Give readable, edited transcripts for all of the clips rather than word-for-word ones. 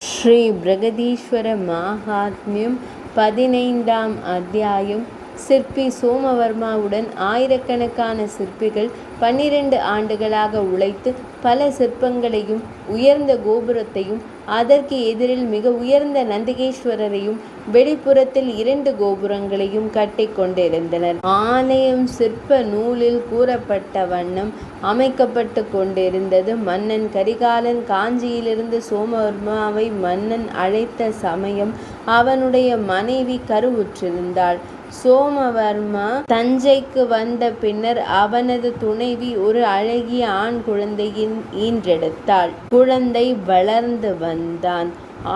ஸ்ரீ பிரகதீஸ்வர மாஹாத்மியம் 15ஆம் அத்தியாயம். சிற்பி சோமவர்மாவுடன் ஆயிரக்கணக்கான சிற்பிகள் 12 ஆண்டுகளாக உழைத்து பல சிற்பங்களையும் உயர்ந்த கோபுரத்தையும் அதற்கு எதிரில் மிக உயர்ந்த நந்திகேஸ்வரரையும் வெளிப்புறத்தில் 2 கோபுரங்களையும் கட்டி கொண்டிருந்தனர். ஆலயம் சிற்ப நூலில் கூறப்பட்ட வண்ணம் அமைக்கப்பட்டு கொண்டிருந்தது. மன்னன் கரிகாலன் காஞ்சியிலிருந்து சோமவர்மாவை மன்னன் அழைத்த சமயம் அவனுடைய மனைவி கருவுற்றிருந்தாள். சோமவர்மா தஞ்சைக்கு வந்த பின்னர் அவனது துணைவி ஒரு அழகிய ஆண் குழந்தையின் ஈன்றெடுத்தாள். குழந்தை வளர்ந்து வந்தான்.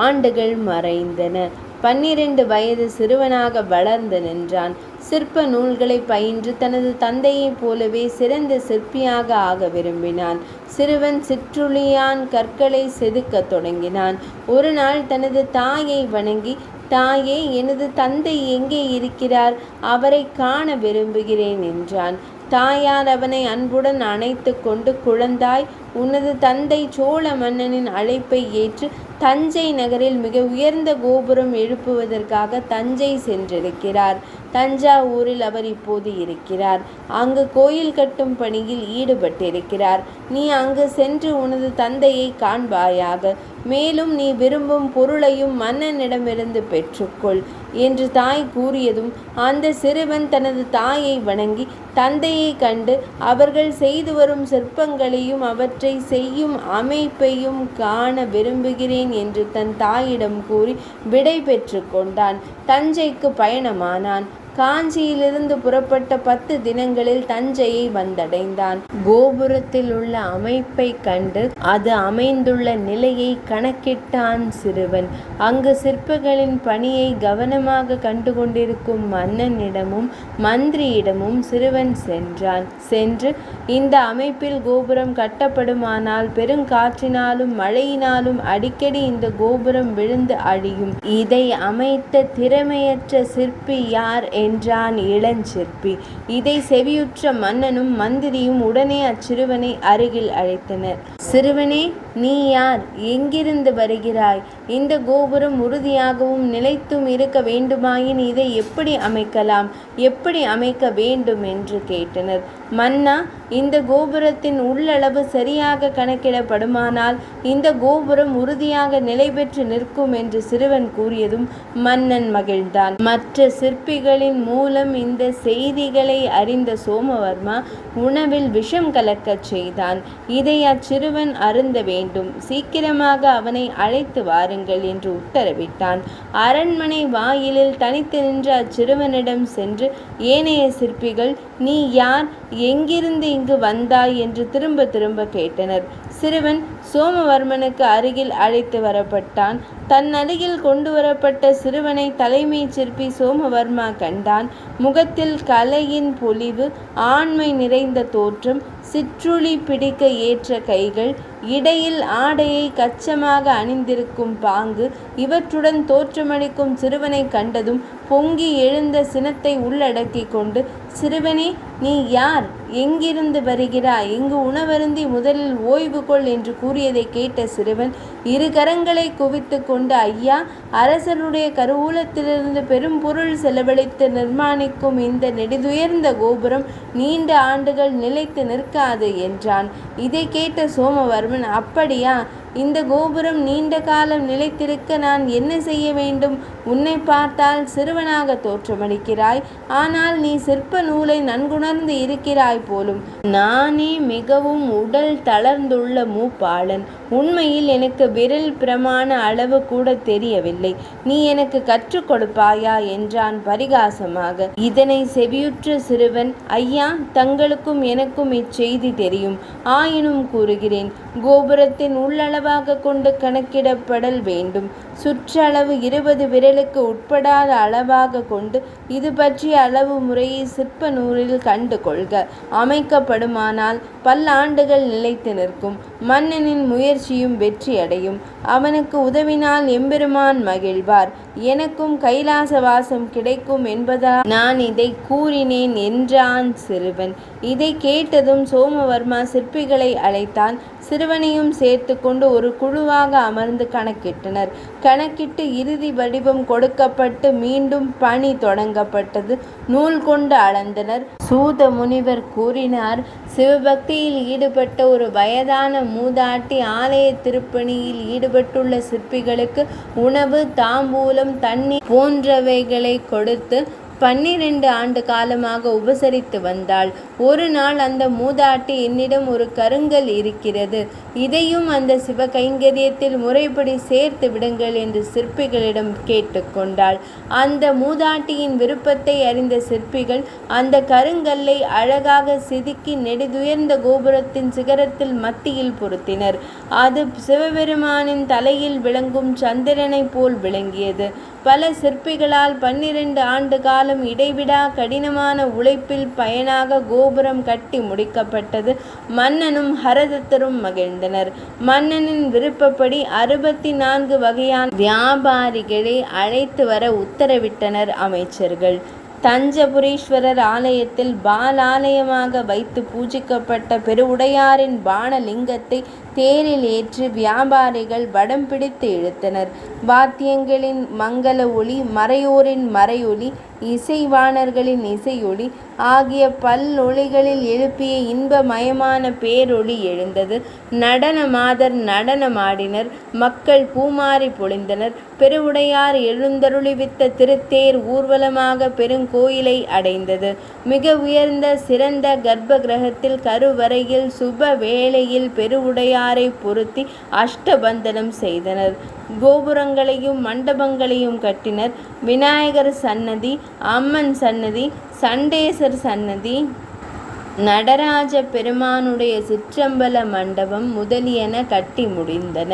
ஆண்டுகள் மறைந்தன. 12 வயது சிறுவனாக வளர்ந்து நின்றான். சிற்ப நூல்களை பயின்று தனது தந்தையைப் போலவே சிறந்த சிற்பியாக ஆக விரும்பினான். சிறுவன் சிற்றுளியான் கற்களை செதுக்கத் தொடங்கினான். ஒரு நாள் தனது தாயை வணங்கி, தாயே, எனது தந்தை எங்கே இருக்கிறார்? அவரை காண விரும்புகிறேன் என்றான். தாயார் அவனை அன்புடன் அணைத்து கொண்டு, குழந்தாய், உனது தந்தை சோழ மன்னனின் அழைப்பை ஏற்று தஞ்சை நகரில் மிக உயர்ந்த கோபுரம் எழுப்புவதற்காக தஞ்சை சென்றிருக்கிறார். தஞ்சாவூரில் அவர் இப்போது இருக்கிறார். அங்கு கோயில் கட்டும் பணியில் ஈடுபட்டிருக்கிறார். நீ அங்கு சென்று உனது தந்தையை காண்பாயாக. மேலும் நீ விரும்பும் பொருளையும் மன்னனிடமிருந்து பெற்றுக்கொள் என்று தாய் கூறியதும் அந்த சிறுவன் தனது தாயை வணங்கி தந்தையை கண்டு அவர்கள் செய்து வரும் சிற்பங்களையும் அவற்றை செய்யும் அமைப்பையும் காண விரும்புகிறேன் என்று தன் தாயிடம் கூறி விடை பெற்று கொண்டான். தஞ்சைக்கு பயணமானான். காஞ்சியிலிருந்து புறப்பட்ட 10 தினங்களில் தஞ்சையை வந்தடைந்தான். கோபுரத்தில் உள்ள அமைப்பை கண்டு அது அமைந்துள்ள நிலையை கணக்கிட்டான் சிறுவன். அங்கு சிற்பிகளின் பணியை கவனமாக கண்டு கொண்டிருக்கும் மன்னனிடமும் மந்திரியிடமும் சிறுவன் சென்றான். சென்று, இந்த அமைப்பில் கோபுரம் கட்டப்படுமானால் பெருங்காற்றினாலும் மழையினாலும் அடிக்கடி இந்த கோபுரம் விழுந்து அழியும். இதை அமைத்த திறமையற்ற சிற்பி யார் என்றான் இளஞ்சிற்பி. இதை செவியுற்ற மன்னனும் மந்திரியும் உடனே அச்சிறுவனை அருகில் அழைத்தனர். சிறுவனே, நீ யார்? எங்கிருந்து வருகிறாய்? இந்த கோபுரம் உறுதியாகவும் நிலைத்தும் இருக்க வேண்டுமாயின் இதை எப்படி அமைக்கலாம்? எப்படி அமைக்க வேண்டும் என்று கேட்டனர். மன்னா, இந்த கோபுரத்தின் உள்ளளவு சரியாக கணக்கிடப்படுமானால் இந்த கோபுரம் உறுதியாக நிலை பெற்று நிற்கும் என்று சிறுவன் கூறியதும் மன்னன் மகிழ்ந்தான். மற்ற சிற்பிகளின் மூலம் இந்த செய்திகளை அறிந்த சோமவர்மா உணவில் விஷம் கலக்கச் செய்தான். இதை அச்சிறுவன் அருந்த வேண்டும். சீக்கிரமாக அவனை அழைத்து வாருங்கள் என்று உத்தரவிட்டான். அரண்மனை வாயிலில் தனித்து நின்ற அச்சிறுவனிடம் சென்று ஏனைய சிற்பிகள், நீ யார்? எங்கிருந்து இங்கு வந்தாய் என்று திரும்ப திரும்ப கேட்டனர். சிறுவன் சோமவர்மனுக்கு அருகில் அழைத்து வரப்பட்டான். தன் அருகில் கொண்டு வரப்பட்ட சிறுவனை தலைமை சிற்பி சோமவர்மா கண்டான். முகத்தில் கலையின் பொலிவு, ஆண்மை நிறைந்த தோற்றம், சிற்றுளி பிடிக்க ஏற்ற கைகள், இடையில் ஆடையை கச்சமாக அணிந்திருக்கும் பாங்கு, இவற்றுடன் தோற்றமளிக்கும் சிறுவனை கண்டதும் பொங்கி எழுந்த சினத்தை உள்ளடக்கி கொண்டு, சிறுவனே, நீ யார்? எங்கிருந்து வருகிறாய்? இங்கு உணவருந்தி முதலில் ஓய்வு கொள் என்று கூறியதை கேட்ட சிறுவன் 2 கரங்களை குவித்து கொண்டு, ஐயா, அரசனுடைய கருவூலத்திலிருந்து பெரும் பொருள் செலவழித்து நிர்மாணிக்கும் இந்த நெடிதுயர்ந்த கோபுரம் நீண்ட ஆண்டுகள் நிலைத்து நிற்காது என்றான். இதை கேட்ட சோமவர்மன், அப்படியா? இந்த கோபுரம் நீண்ட காலம் நிலைத்திருக்க நான் என்ன செய்ய வேண்டும்? உன்னை பார்த்தால் சிறுவனாக தோற்றமளிக்கிறாய். ஆனால் நீ சிற்ப நூலை நன்குணர்ந்து இருக்கிறாய் போலும். நானே மிகவும் உடல் தளர்ந்துள்ள மூப்பாளன். உண்மையில் எனக்கு விரல் பிரமாண அளவு கூட தெரியவில்லை. நீ எனக்கு கற்றுக் கொடுப்பாயா என்றான் பரிகாசமாக. இதனை செவியுற்ற சிறுவன், ஐயா, தங்களுக்கும் எனக்கும் இச்செய்தி தெரியும். ஆயினும் கூறுகிறேன். கோபுரத்தின் உள்ளளவாக கொண்டு கணக்கிடப்படல் வேண்டும். சுற்றளவு 20 விரலுக்கு உட்படாத அளவாக கொண்டு இது பற்றிய அளவு முறையை சிற்ப நூலில் கண்டு கொள்க. அமைக்கப்படுமானால் பல்லாண்டுகள் நிலைத்து நிற்கும். மன்னனின் முயற்சி முயற்சியும் வெற்றியடையும். அவனுக்கு உதவினால் எம்பெருமான் மகிழ்வார். எனக்கும் கைலாசவாசம் கிடைக்கும் என்பதால் நான் இதை கூறினேன் என்றான் சிறுவன். இதை கேட்டதும் சோமவர்மா சிற்பிகளை அழைத்தான். சிறுவனையும் சேர்த்து கொண்டு ஒரு குழுவாக அமர்ந்து கணக்கிட்டனர். கணக்கிட்டு இறுதி வடிவம் கொடுக்கப்பட்டு மீண்டும் பணி தொடங்கப்பட்டது. நூல் கொண்டு அளந்தனர். சூத முனிவர் கூறினார், சிவபக்தியில் ஈடுபட்ட ஒரு வயதான மூதாட்டி ஆலய திருப்பணியில் ஈடுபட்டுள்ள சிற்பிகளுக்கு உணவு, தாம்பூலம், தண்ணீர் போன்றவைகளை கொடுத்து 12 ஆண்டு காலமாக உபசரித்து வந்தாள். ஒரு நாள் அந்த மூதாட்டி, என்னிடம் ஒரு கருங்கல் இருக்கிறது, இதையும் அந்த சிவ கைங்கரியத்தில் முறைப்படி சேர்த்து விடுங்கள் என்று சிற்பிகளிடம் கேட்டுக்கொண்டாள். அந்த மூதாட்டியின் விருப்பத்தை அறிந்த சிற்பிகள் அந்த கருங்கல்லை அழகாக செதுக்கி நெடுதுயர்ந்த கோபுரத்தின் சிகரத்தில் மத்தியில் பொருத்தினர். அது சிவபெருமானின் தலையில் விளங்கும் சந்திரனை போல் விளங்கியது. பல சிற்பிகளால் 12 ஆண்டு காலம் இடைவிடா கடினமான உழைப்பில் பயனாக கோபுரம் கட்டி முடிக்கப்பட்டது. மன்னனும் ஹரதத்தரும் மகிழ்ந்தனர். மன்னனின் விருப்பப்படி 64 வகையான வியாபாரிகளை அழைத்து வர உத்தரவிட்டனர் அமைச்சர்கள். தஞ்சபுரீஸ்வரர் ஆலயத்தில் பாலாலயமாக வைத்து பூஜிக்கப்பட்ட பெருவுடையாரின் பானலிங்கத்தை தேரில் ஏற்றி வியாபாரிகள் வடம் பிடித்து இழுத்தனர். வாத்தியங்களின் மங்கள ஒளி, மறையோரின் மறையொலி, இசைவாணர்களின் இசையொளி ஆகிய பல்லொளிகளில் எழுப்பிய இன்பமயமான பேரொளி எழுந்தது. நடன மாதர் நடனமாடினர். மக்கள் பூமாரி பொழிந்தனர். பெருவுடையார் எழுந்தருளிவித்த திருத்தேர் ஊர்வலமாக பெருங்கோயிலை அடைந்தது. மிக உயர்ந்த சிறந்த கர்ப்ப கிரகத்தில் கருவறையில் சுப வேளையில் பெருவுடையாரை பொருத்தி அஷ்டபந்தனம் செய்தனர். கோபுரங்களையும் மண்டபங்களையும் கட்டினர். விநாயகர் சன்னதி, அம்மன் சன்னதி, சண்டேசர் சன்னதி, நடராஜ பெருமானுடைய சிற்றம்பல மண்டபம் முதலியன கட்டி முடிந்தன.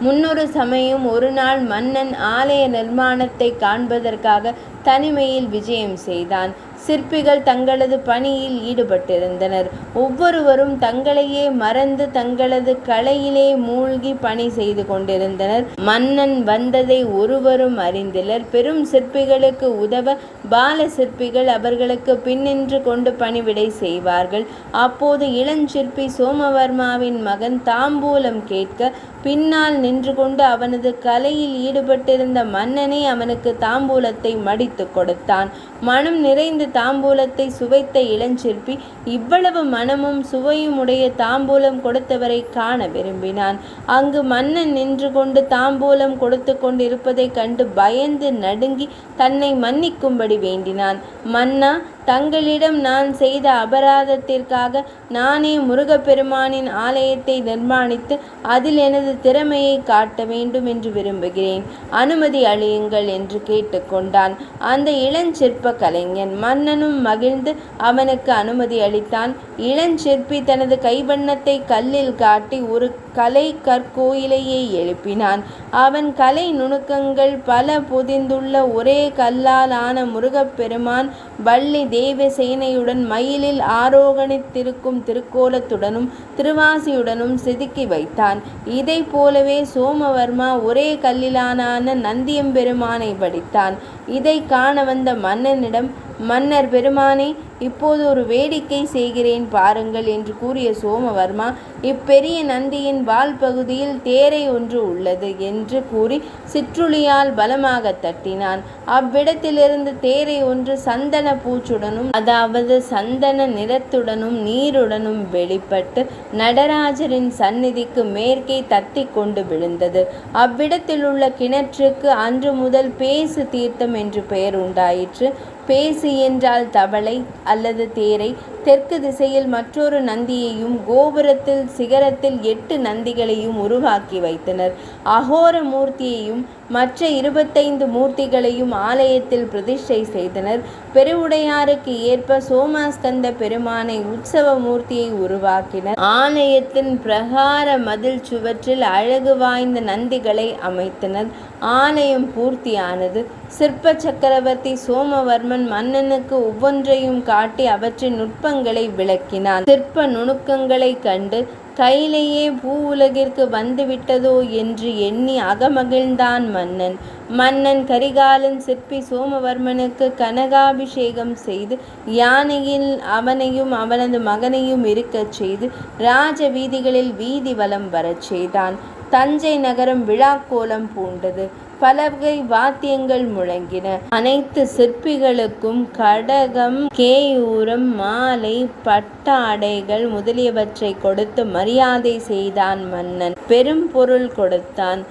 முன்னொரு சமயம் ஒரு நாள் மன்னன் ஆலய நிர்மாணத்தை காண்பதற்காக தனிமையில் விஜயம் செய்தான். சிற்பிகள் தங்களது பணியில் ஈடுபட்டிருந்தனர். ஒவ்வொருவரும் தங்களையே மறந்து தங்களது கலையிலே மூழ்கி பணி செய்து கொண்டிருந்தனர். மன்னன் வந்ததை ஒருவரும் அறிந்திலர். பெரும் சிற்பிகளுக்கு உதவ பால சிற்பிகள் அவர்களுக்கு பின்னின்று கொண்டு பணிவிடை செய்வார்கள். அப்போது இளஞ்சிற்பி சோமவர்மாவின் மகன் தாம்பூலம் கேட்க பின்னால் நின்று கொண்டு அவனது கலையில் ஈடுபட்டிருந்த மன்னனே அவனுக்கு தாம்பூலத்தை மடித்து கொடுத்தான். மனம் நிறைந்து தாம்பூலத்தை சுவைத்த இளஞ்சிற்பி இவ்வளவு மனமும் சுவையும் உடைய தாம்பூலம் கொடுத்தவரை காண விரும்பினான். அங்கு மன்னன் நின்று கொண்டு தாம்பூலம் கொடுத்து கொண்டிருப்பதை கண்டு பயந்து நடுங்கி தன்னை மன்னிக்கும்படி வேண்டினான். மன்னா, தங்களிடம் நான் செய்த அபராதத்திற்காக நானே முருகப்பெருமானின் ஆலயத்தை நிர்மாணித்து அதில் எனது திறமையை காட்ட வேண்டும் என்று விரும்புகிறேன். அனுமதி அளியுங்கள் என்று கேட்டுக்கொண்டான் அந்த இளஞ்சிற்ப கலைஞன். மன்னனும் மகிழ்ந்து அவனுக்கு அனுமதி அளித்தான். இளஞ்சிற்பி தனது கைவண்ணத்தை கல்லில் காட்டி ஒரு கலை கற்கோயிலையே எழுப்பினான். அவன் கலை நுணுக்கங்கள் பல பொதிந்துள்ள ஒரே கல்லால் ஆன முருகப்பெருமான் வள்ளி தேவசேனையுடன் மயிலில் ஆரோகணித்திருக்கும் திருக்கோலத்துடனும் திருவாசியுடனும் செதுக்கி வைத்தான். இதை போலவே சோமவர்மா ஒரே கல்லிலான நந்தியம்பெருமானை வடித்தான். இதை காண வந்த மன்னனிடம், மன்னர் பெருமானே, இப்போது ஒரு வேடிக்கை செய்கிறேன் பாருங்கள் என்று கூறிய சோமவர்மா, இப்பெரிய நந்தியின் வால் பகுதியில் தேரை ஒன்று உள்ளது என்று கூறி சிற்றுளியால் பலமாக தட்டினான். அவ்விடத்திலிருந்து தேரை ஒன்று சந்தன பூச்சுடனும், அதாவது சந்தன நிறத்துடனும் நீருடனும் வெளிப்பட்டு நடராஜரின் சந்நிதிக்கு மேற்கே தத்தி கொண்டு விழுந்தது. அவ்விடத்தில் உள்ள கிணற்றுக்கு அன்று முதல் பேசு தீர்த்தம் என்று பெயர் உண்டாயிற்று. பேசு என்றால் தவளை அல்லது தேரை. தெற்கு திசையில் மற்றொரு நந்தியையும் கோபுரத்தில் சிகரத்தில் 8 நந்திகளையும் உருவாக்கி வைத்தனர். அகோர மூர்த்தியையும் மற்ற 25 மூர்த்திகளையும் ஆலயத்தில் பிரதிஷ்டை செய்தனர். பெருவுடையாருக்கு ஏற்ப சோமாஸ்கந்த பெருமானை உற்சவ மூர்த்தியை உருவாக்கினர். ஆலயத்தின் பிரகார மதில் சுவற்றில் அழகு வாய்ந்த நந்திகளை அமைத்தனர். ஆலயம் பூர்த்தியானது. சிற்ப சக்கரவர்த்தி சோமவர்மன் மன்னனுக்கு ஒவ்வொன்றையும் காட்டி அவற்றின் நுட்பங்களை விளக்கினான். சிற்ப நுணுக்கங்களை கண்டு கையிலேயே பூவுலகிற்கு வந்துவிட்டதோ என்று எண்ணி அகமகிழ்ந்தான் மன்னன். மன்னன் கரிகாலன் சிற்பி சோமவர்மனுக்கு கனகாபிஷேகம் செய்து யானையில் அவனையும் அவனது மகனையும் இருக்கச் செய்து ராஜ வீதிகளில் வீதி வலம் வரச் செய்தான். தஞ்சை நகரம் விழாக்கோலம் பூண்டது. பலவகை வாத்தியங்கள் முழங்கின. அனைத்து சிற்பிகளுக்கும் கடகம், கேயூரம், மாலை, பட்டாடைகள் முதலியவற்றை கொடுத்து மரியாதை செய்தான் மன்னன். பெரும் பொருள் கொடுத்தான்.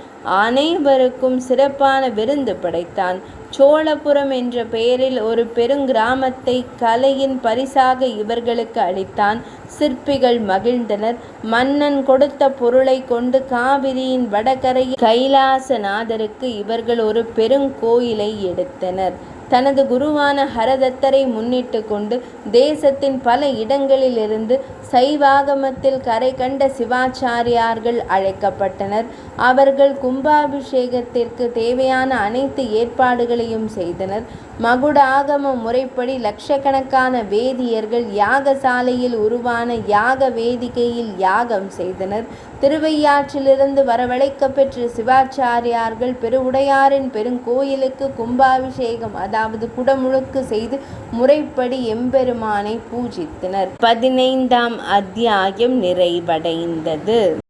அனைவருக்கும் சிறப்பான விருந்து படைத்தான். சோழபுரம் என்ற பெயரில் ஒரு பெருங்கிராமத்தை கலையின் பரிசாக இவர்களுக்கு அளித்தான். சிற்பிகள் மகிழ்ந்தனர். மன்னன் கொடுத்த பொருளை கொண்டு காவிரியின் வடகரையில் கைலாசநாதருக்கு இவர்கள் ஒரு பெருங்கோயிலை எடுத்தனர். தனது குருவான ஹரதத்தரை முன்னிட்டு கொண்டு தேசத்தின் பல இடங்களிலிருந்து சைவாகமத்தில் கரை கண்ட சிவாச்சாரியார்கள் அழைக்கப்பட்டனர். அவர்கள் கும்பாபிஷேகத்திற்கு தேவையான அனைத்து ஏற்பாடுகளையும் செய்தனர். மகுட ஆகம முறைப்படி லட்சக்கணக்கான வேதியர்கள் யாகசாலையில் உருவான யாக வேதிகையில் யாகம் செய்தனர். திருவையாற்றிலிருந்து வரவழைக்கப்பெற்ற சிவாச்சாரியார்கள் பெருவுடையாரின் பெருங்கோயிலுக்கு கும்பாபிஷேகம் அதாவது குடமுழுக்கு செய்து முறைப்படி எம்பெருமானை பூஜித்தனர். 15ஆம் அத்தியாயம் நிறைவடைந்தது.